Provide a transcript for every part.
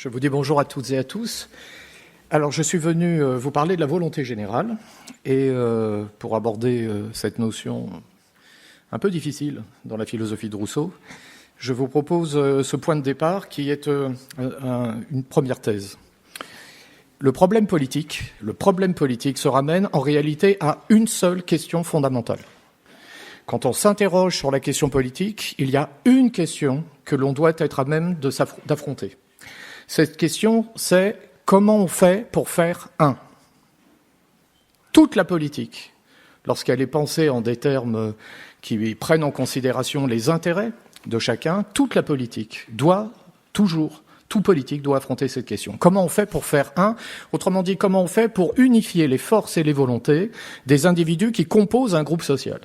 Je vous dis bonjour à toutes et à tous. Alors, je suis venu vous parler de la volonté générale et pour aborder cette notion un peu difficile dans la philosophie de Rousseau, je vous propose ce point de départ qui est une première thèse. Le problème politique se ramène en réalité à une seule question fondamentale. Quand on s'interroge sur la question politique, il y a une question que l'on doit être à même d'affronter. Cette question, c'est comment on fait pour faire un ? Toute la politique, lorsqu'elle est pensée en des termes qui prennent en considération les intérêts de chacun, toute la politique doit toujours, tout politique doit affronter cette question. Comment on fait pour faire un ? Autrement dit, comment on fait pour unifier les forces et les volontés des individus qui composent un groupe social ?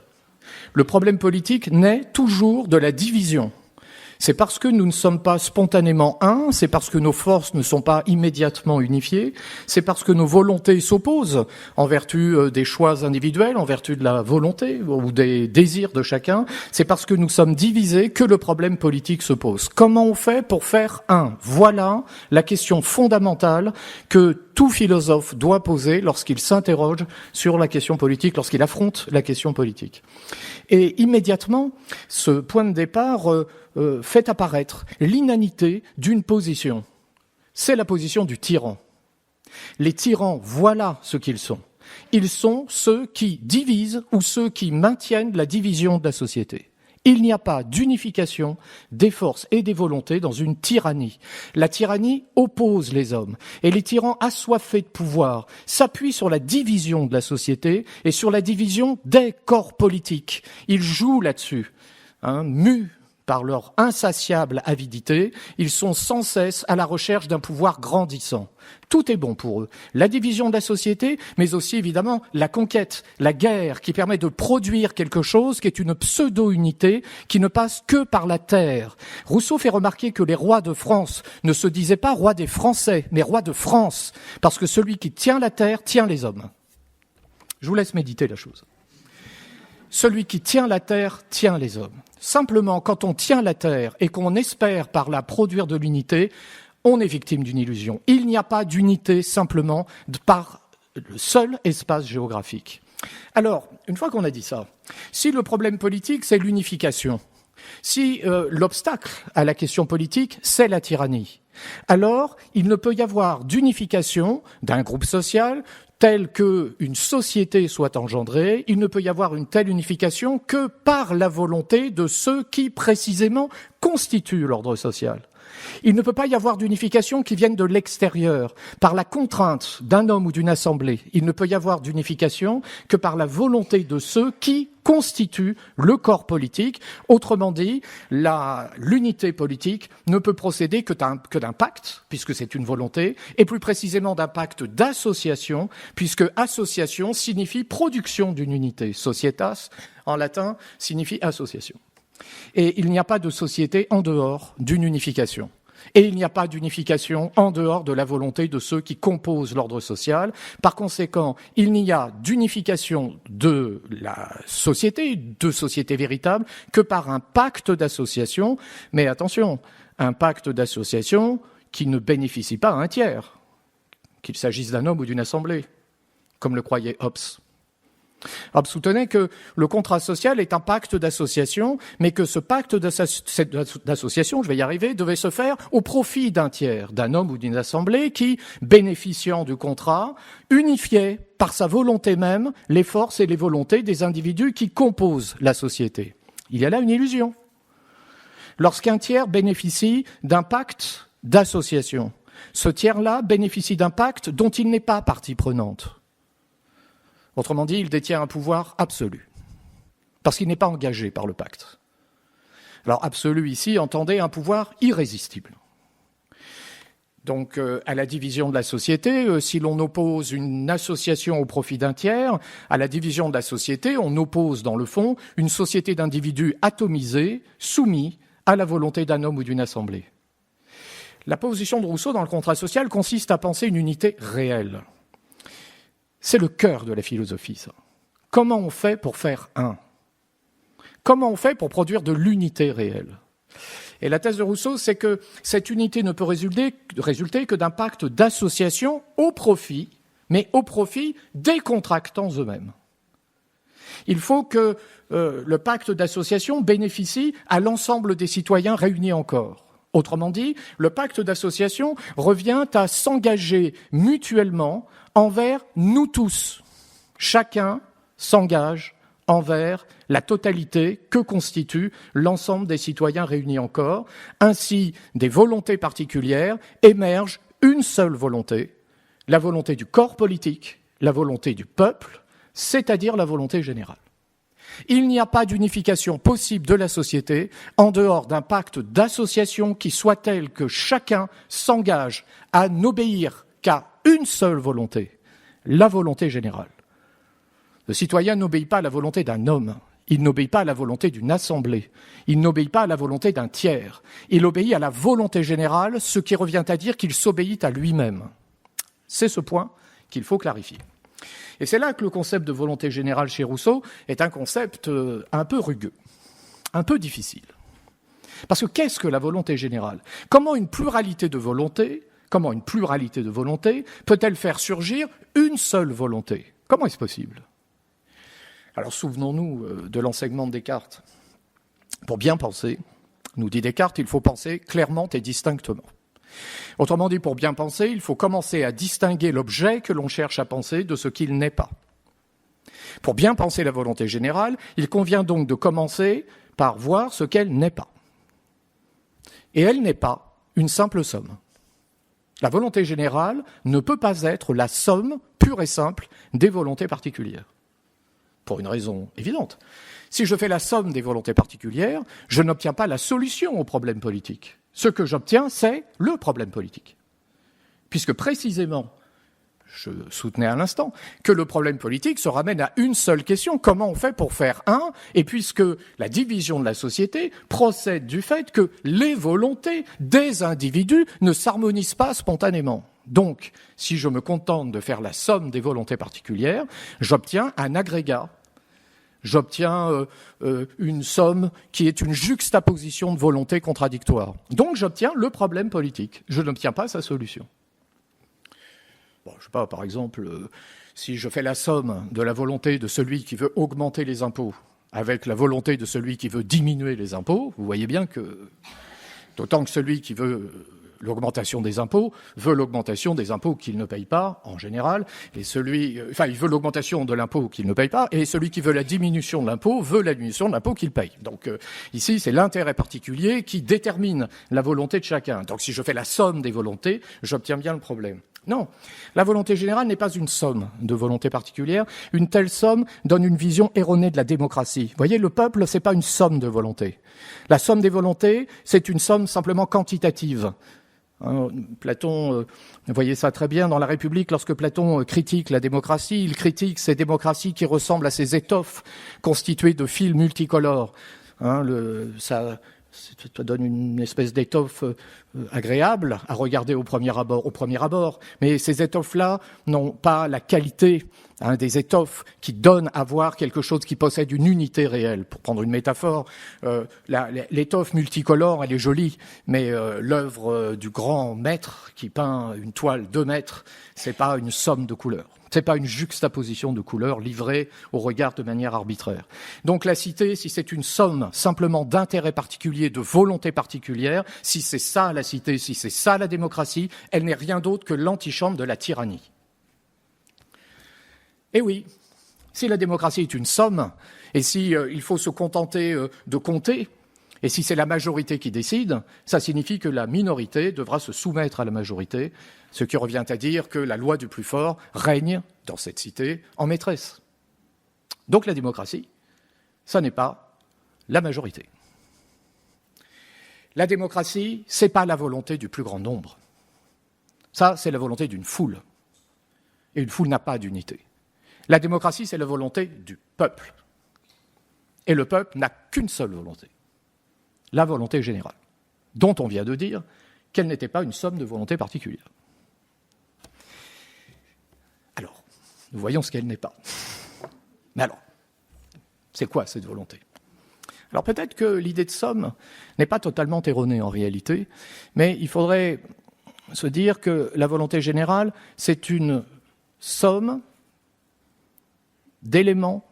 Le problème politique naît toujours de la division. C'est parce que nous ne sommes pas spontanément un, c'est parce que nos forces ne sont pas immédiatement unifiées, c'est parce que nos volontés s'opposent en vertu des choix individuels, en vertu de la volonté ou des désirs de chacun, c'est parce que nous sommes divisés que le problème politique se pose. Comment on fait pour faire un ? Voilà la question fondamentale que tout philosophe doit poser lorsqu'il s'interroge sur la question politique, lorsqu'il affronte la question politique. Et immédiatement, ce point de départ fait apparaître l'inanité d'une position. C'est la position du tyran. Les tyrans, voilà ce qu'ils sont. Ils sont ceux qui divisent ou ceux qui maintiennent la division de la société. Il n'y a pas d'unification des forces et des volontés dans une tyrannie. La tyrannie oppose les hommes. Et les tyrans assoiffés de pouvoir s'appuient sur la division de la société et sur la division des corps politiques. Ils jouent là-dessus, mus par leur insatiable avidité, ils sont sans cesse à la recherche d'un pouvoir grandissant. Tout est bon pour eux. La division de la société, mais aussi évidemment la conquête, la guerre qui permet de produire quelque chose qui est une pseudo-unité qui ne passe que par la terre. Rousseau fait remarquer que les rois de France ne se disaient pas rois des Français, mais rois de France, parce que celui qui tient la terre tient les hommes. Je vous laisse méditer la chose. Celui qui tient la terre tient les hommes. Simplement, quand on tient la terre et qu'on espère par là produire de l'unité, on est victime d'une illusion. Il n'y a pas d'unité simplement par le seul espace géographique. Alors, une fois qu'on a dit ça, si le problème politique, c'est l'unification, si l'obstacle à la question politique, c'est la tyrannie, alors il ne peut y avoir d'unification d'un groupe social telle qu'une société soit engendrée, il ne peut y avoir une telle unification que par la volonté de ceux qui, précisément, constituent l'ordre social. Il ne peut pas y avoir d'unification qui vienne de l'extérieur, par la contrainte d'un homme ou d'une assemblée. Il ne peut y avoir d'unification que par la volonté de ceux qui constituent le corps politique. Autrement dit, l'unité politique ne peut procéder que d'un pacte, puisque c'est une volonté, et plus précisément d'un pacte d'association, puisque association signifie production d'une unité. Societas, en latin, signifie association. Et il n'y a pas de société en dehors d'une unification. Et il n'y a pas d'unification en dehors de la volonté de ceux qui composent l'ordre social. Par conséquent, il n'y a d'unification de la société, de société véritable, que par un pacte d'association. Mais attention, un pacte d'association qui ne bénéficie pas à un tiers, qu'il s'agisse d'un homme ou d'une assemblée, comme le croyait Hobbes. Hobbes soutenait que le contrat social est un pacte d'association, mais que ce pacte d'association, je vais y arriver, devait se faire au profit d'un tiers, d'un homme ou d'une assemblée qui, bénéficiant du contrat, unifiait par sa volonté même les forces et les volontés des individus qui composent la société. Il y a là une illusion. Lorsqu'un tiers bénéficie d'un pacte d'association, ce tiers-là bénéficie d'un pacte dont il n'est pas partie prenante. Autrement dit, il détient un pouvoir absolu, parce qu'il n'est pas engagé par le pacte. Alors, absolu ici, entendez un pouvoir irrésistible. Donc, à la division de la société, si l'on oppose une association au profit d'un tiers, à la division de la société, on oppose, dans le fond, une société d'individus atomisés, soumis à la volonté d'un homme ou d'une assemblée. La position de Rousseau dans le contrat social consiste à penser une unité réelle. C'est le cœur de la philosophie, ça. Comment on fait pour faire un ? Comment on fait pour produire de l'unité réelle ? Et la thèse de Rousseau, c'est que cette unité ne peut résulter que d'un pacte d'association au profit, mais au profit des contractants eux-mêmes. Il faut que le pacte d'association bénéficie à l'ensemble des citoyens réunis en corps. Autrement dit, le pacte d'association revient à s'engager mutuellement envers nous tous. Chacun s'engage envers la totalité que constitue l'ensemble des citoyens réunis en corps. Ainsi, des volontés particulières émergent une seule volonté, la volonté du corps politique, la volonté du peuple, c'est-à-dire la volonté générale. Il n'y a pas d'unification possible de la société en dehors d'un pacte d'association qui soit tel que chacun s'engage à n'obéir qu'à une seule volonté, la volonté générale. Le citoyen n'obéit pas à la volonté d'un homme, il n'obéit pas à la volonté d'une assemblée, il n'obéit pas à la volonté d'un tiers, il obéit à la volonté générale, ce qui revient à dire qu'il s'obéit à lui-même. C'est ce point qu'il faut clarifier. Et c'est là que le concept de volonté générale chez Rousseau est un concept un peu rugueux, un peu difficile. Parce que qu'est-ce que la volonté générale ? Comment une pluralité de volontés peut-elle faire surgir une seule volonté ? Comment est-ce possible ? Alors souvenons-nous de l'enseignement de Descartes. Pour bien penser, nous dit Descartes, il faut penser clairement et distinctement. Autrement dit, pour bien penser, il faut commencer à distinguer l'objet que l'on cherche à penser de ce qu'il n'est pas. Pour bien penser la volonté générale, il convient donc de commencer par voir ce qu'elle n'est pas. Et elle n'est pas une simple somme. La volonté générale ne peut pas être la somme pure et simple des volontés particulières. Pour une raison évidente. Si je fais la somme des volontés particulières, je n'obtiens pas la solution au problème politique. Ce que j'obtiens, c'est le problème politique. Puisque précisément, je soutenais à l'instant, que le problème politique se ramène à une seule question, comment on fait pour faire un, et puisque la division de la société procède du fait que les volontés des individus ne s'harmonisent pas spontanément. Donc, si je me contente de faire la somme des volontés particulières, j'obtiens un agrégat. J'obtiens une somme qui est une juxtaposition de volontés contradictoires. Donc j'obtiens le problème politique. Je n'obtiens pas sa solution. Bon, je sais pas, par exemple, si je fais la somme de la volonté de celui qui veut augmenter les impôts avec la volonté de celui qui veut diminuer les impôts, vous voyez bien que, d'autant que celui qui veut l'augmentation des impôts veut l'augmentation des impôts qu'il ne paye pas, en général, et il veut l'augmentation de l'impôt qu'il ne paye pas, et celui qui veut la diminution de l'impôt veut la diminution de l'impôt qu'il paye. Donc ici, c'est l'intérêt particulier qui détermine la volonté de chacun. Donc si je fais la somme des volontés, j'obtiens bien le problème. Non, la volonté générale n'est pas une somme de volontés particulières. Une telle somme donne une vision erronée de la démocratie. Vous voyez, le peuple, c'est pas une somme de volontés. La somme des volontés, c'est une somme simplement quantitative. Platon, vous voyez ça très bien dans La République, lorsque Platon critique la démocratie, il critique ces démocraties qui ressemblent à ces étoffes constituées de fils multicolores. Ça donne une espèce d'étoffe agréable à regarder au premier abord. Mais ces étoffes-là n'ont pas la qualité des étoffes qui donnent à voir quelque chose qui possède une unité réelle. Pour prendre une métaphore, l'étoffe multicolore, elle est jolie, mais l'œuvre du grand maître qui peint une toile 2 mètres, c'est pas une somme de couleurs. C'est pas une juxtaposition de couleurs livrée au regard de manière arbitraire. Donc la cité, si c'est une somme simplement d'intérêts particuliers, de volontés particulières, si c'est ça la cité, si c'est ça la démocratie, elle n'est rien d'autre que l'antichambre de la tyrannie. Et oui, si la démocratie est une somme, et si il faut se contenter de compter, et si c'est la majorité qui décide, ça signifie que la minorité devra se soumettre à la majorité, ce qui revient à dire que la loi du plus fort règne dans cette cité en maîtresse. Donc la démocratie, ça n'est pas la majorité. La démocratie, c'est pas la volonté du plus grand nombre. Ça, c'est la volonté d'une foule. Et une foule n'a pas d'unité. La démocratie, c'est la volonté du peuple. Et le peuple n'a qu'une seule volonté. La volonté générale, dont on vient de dire qu'elle n'était pas une somme de volontés particulières. Alors, nous voyons ce qu'elle n'est pas. Mais alors, c'est quoi cette volonté ? Alors peut-être que l'idée de somme n'est pas totalement erronée en réalité, mais il faudrait se dire que la volonté générale, c'est une somme d'éléments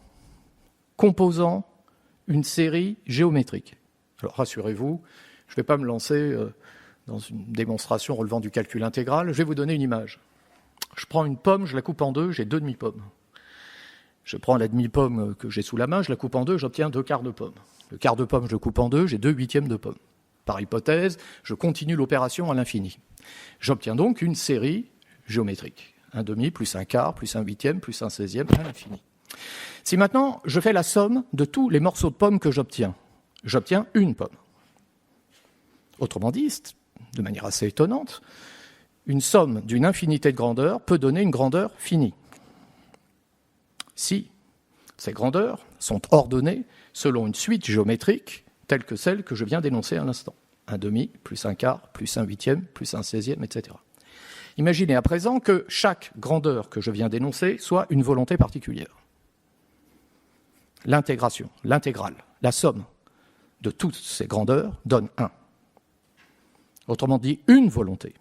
composant une série géométrique. Alors rassurez-vous, je ne vais pas me lancer dans une démonstration relevant du calcul intégral, je vais vous donner une image. Je prends une pomme, je la coupe en deux, j'ai 2 demi-pommes. Je prends la demi-pomme que j'ai sous la main, je la coupe en deux, j'obtiens 2 quarts de pomme. Le quart de pomme, je le coupe en deux, j'ai 2 huitièmes de pomme. Par hypothèse, je continue l'opération à l'infini. J'obtiens donc une série géométrique. Un demi, plus un quart, plus un huitième, plus un 16e, à l'infini. Si maintenant, je fais la somme de tous les morceaux de pommes que j'obtiens une pomme. Autrement dit, de manière assez étonnante, une somme d'une infinité de grandeurs peut donner une grandeur finie. Si ces grandeurs sont ordonnées selon une suite géométrique telle que celle que je viens d'énoncer à l'instant. Un demi, plus un quart, plus un huitième, plus un 16e, etc. Imaginez à présent que chaque grandeur que je viens d'énoncer soit une volonté particulière. L'intégration, l'intégrale, la somme de toutes ces grandeurs donne 1. Autrement dit, une volonté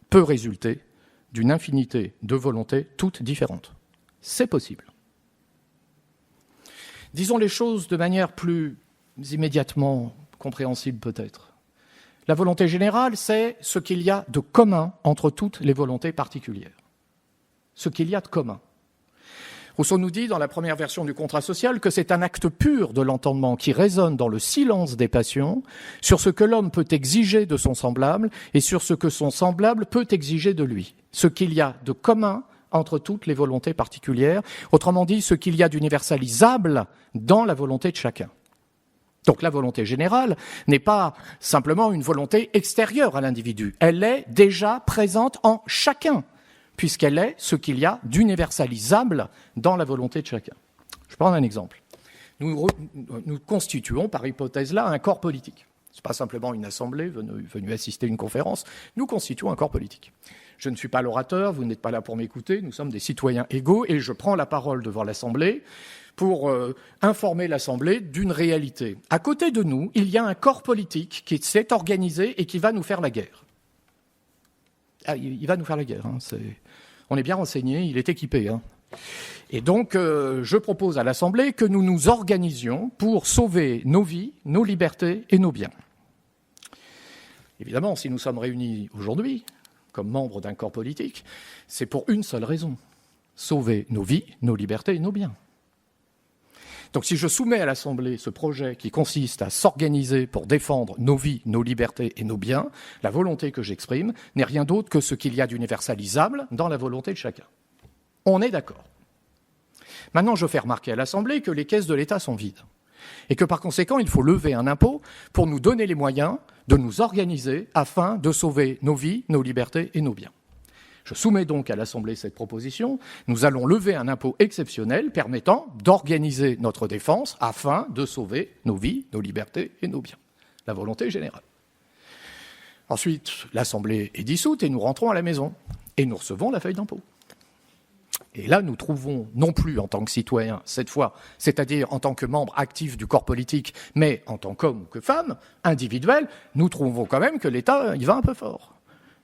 peut résulter d'une infinité de volontés toutes différentes. C'est possible. Disons les choses de manière plus immédiatement compréhensible peut-être. La volonté générale, c'est ce qu'il y a de commun entre toutes les volontés particulières. Ce qu'il y a de commun. Rousseau nous dit dans la première version du contrat social que c'est un acte pur de l'entendement qui résonne dans le silence des passions sur ce que l'homme peut exiger de son semblable et sur ce que son semblable peut exiger de lui. Ce qu'il y a de commun entre toutes les volontés particulières, autrement dit, ce qu'il y a d'universalisable dans la volonté de chacun. Donc la volonté générale n'est pas simplement une volonté extérieure à l'individu, elle est déjà présente en chacun, puisqu'elle est ce qu'il y a d'universalisable dans la volonté de chacun. Je prends un exemple. Nous constituons, par hypothèse là, un corps politique. Ce n'est pas simplement une assemblée venue assister à une conférence, nous constituons un corps politique. Je ne suis pas l'orateur, vous n'êtes pas là pour m'écouter, nous sommes des citoyens égaux et je prends la parole devant l'Assemblée pour informer l'Assemblée d'une réalité. À côté de nous, il y a un corps politique qui s'est organisé et qui va nous faire la guerre. Ah, il va nous faire la guerre. Hein, on est bien renseigné, il est équipé. Hein. Et donc, je propose à l'Assemblée que nous nous organisions pour sauver nos vies, nos libertés et nos biens. Évidemment, si nous sommes réunis aujourd'hui, comme membres d'un corps politique, c'est pour une seule raison, sauver nos vies, nos libertés et nos biens. Donc si je soumets à l'Assemblée ce projet qui consiste à s'organiser pour défendre nos vies, nos libertés et nos biens, la volonté que j'exprime n'est rien d'autre que ce qu'il y a d'universalisable dans la volonté de chacun. On est d'accord. Maintenant, je fais remarquer à l'Assemblée que les caisses de l'État sont vides et que par conséquent, il faut lever un impôt pour nous donner les moyens de nous organiser afin de sauver nos vies, nos libertés et nos biens. Je soumets donc à l'Assemblée cette proposition. Nous allons lever un impôt exceptionnel permettant d'organiser notre défense afin de sauver nos vies, nos libertés et nos biens. La volonté générale. Ensuite, l'Assemblée est dissoute et nous rentrons à la maison. Et nous recevons la feuille d'impôt. Et là, nous trouvons, non plus en tant que citoyens, cette fois, c'est-à-dire en tant que membres actifs du corps politique, mais en tant qu'hommes ou que femmes, individuels, nous trouvons quand même que l'État y va un peu fort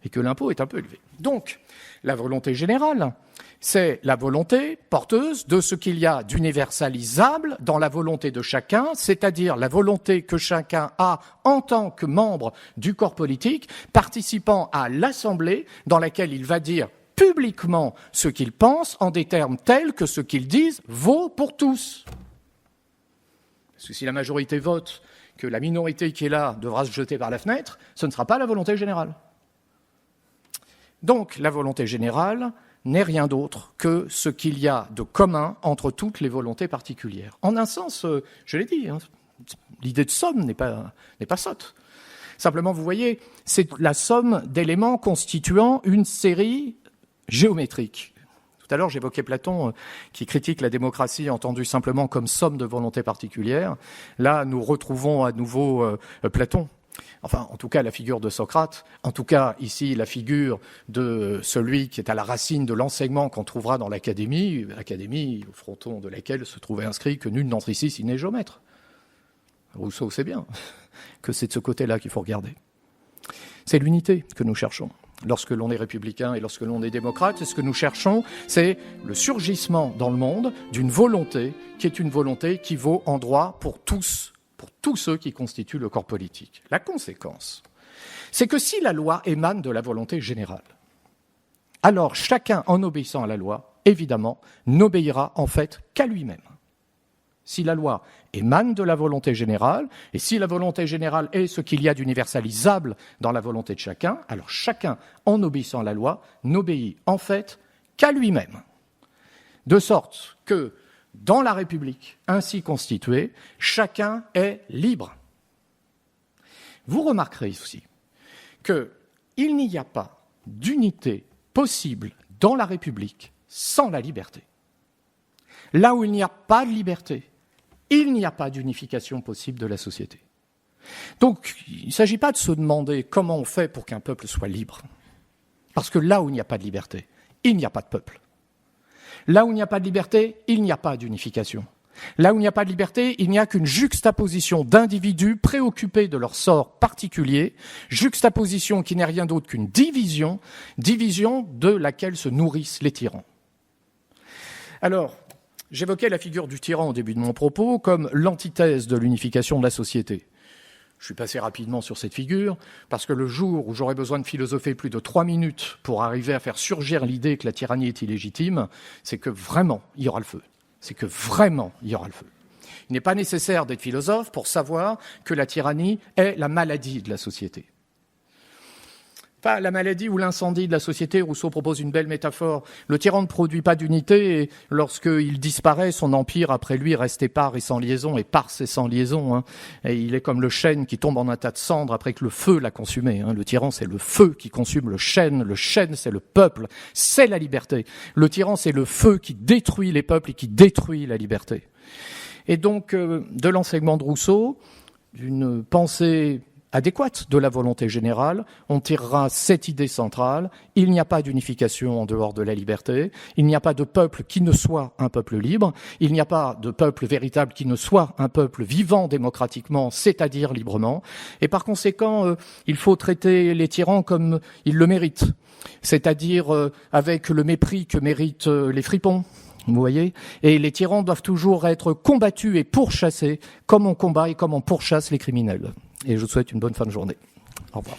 et que l'impôt est un peu élevé. Donc, la volonté générale, c'est la volonté porteuse de ce qu'il y a d'universalisable dans la volonté de chacun, c'est-à-dire la volonté que chacun a en tant que membre du corps politique, participant à l'Assemblée dans laquelle il va dire publiquement ce qu'ils pensent en des termes tels que ce qu'ils disent vaut pour tous. Parce que si la majorité vote que la minorité qui est là devra se jeter par la fenêtre, ce ne sera pas la volonté générale. Donc la volonté générale n'est rien d'autre que ce qu'il y a de commun entre toutes les volontés particulières. En un sens, je l'ai dit, hein, l'idée de somme n'est pas sotte. Simplement, vous voyez, c'est la somme d'éléments constituant une série géométrique. Tout à l'heure, j'évoquais Platon qui critique la démocratie entendue simplement comme somme de volontés particulières. Là, nous retrouvons à nouveau Platon. Enfin, en tout cas, la figure de Socrate, en tout cas, ici, la figure de celui qui est à la racine de l'enseignement qu'on trouvera dans l'académie, au fronton de laquelle se trouvait inscrit que nul n'entre ici s'il n'est géomètre. Rousseau sait bien que c'est de ce côté-là qu'il faut regarder. C'est l'unité que nous cherchons. Lorsque l'on est républicain et lorsque l'on est démocrate, ce que nous cherchons, c'est le surgissement dans le monde d'une volonté qui est une volonté qui vaut en droit pour tous ceux qui constituent le corps politique. La conséquence, c'est que si la loi émane de la volonté générale, alors chacun, en obéissant à la loi, évidemment, n'obéira en fait qu'à lui-même. Si la loi émane de la volonté générale, et si la volonté générale est ce qu'il y a d'universalisable dans la volonté de chacun, alors chacun, en obéissant à la loi, n'obéit en fait qu'à lui-même. De sorte que, dans la République ainsi constituée, chacun est libre. Vous remarquerez aussi qu'il n'y a pas d'unité possible dans la République sans la liberté. Là où il n'y a pas de liberté, il n'y a pas d'unification possible de la société. Donc, il ne s'agit pas de se demander comment on fait pour qu'un peuple soit libre. Parce que là où il n'y a pas de liberté, il n'y a pas de peuple. Là où il n'y a pas de liberté, il n'y a pas d'unification. Là où il n'y a pas de liberté, il n'y a qu'une juxtaposition d'individus préoccupés de leur sort particulier, juxtaposition qui n'est rien d'autre qu'une division de laquelle se nourrissent les tyrans. Alors, j'évoquais la figure du tyran au début de mon propos comme l'antithèse de l'unification de la société. Je suis passé rapidement sur cette figure parce que le jour où j'aurai besoin de philosopher plus de 3 minutes pour arriver à faire surgir l'idée que la tyrannie est illégitime, c'est que vraiment il y aura le feu. C'est que vraiment il y aura le feu. Il n'est pas nécessaire d'être philosophe pour savoir que la tyrannie est la maladie de la société. Pas la maladie ou l'incendie de la société. Rousseau propose une belle métaphore. Le tyran ne produit pas d'unité et lorsqu'il disparaît, son empire après lui reste épars et sans liaison, éparse et sans liaison. Hein. Et il est comme le chêne qui tombe en un tas de cendres après que le feu l'a consumé. Hein. Le tyran, c'est le feu qui consume le chêne, c'est le peuple, c'est la liberté. Le tyran, c'est le feu qui détruit les peuples et qui détruit la liberté. Et donc, de l'enseignement de Rousseau, d'une pensée adéquate de la volonté générale, on tirera cette idée centrale, il n'y a pas d'unification en dehors de la liberté, il n'y a pas de peuple qui ne soit un peuple libre, il n'y a pas de peuple véritable qui ne soit un peuple vivant démocratiquement, c'est-à-dire librement, et par conséquent, il faut traiter les tyrans comme ils le méritent, c'est-à-dire avec le mépris que méritent les fripons. Vous voyez ? Et les tyrans doivent toujours être combattus et pourchassés comme on combat et comme on pourchasse les criminels. Et je vous souhaite une bonne fin de journée. Au revoir.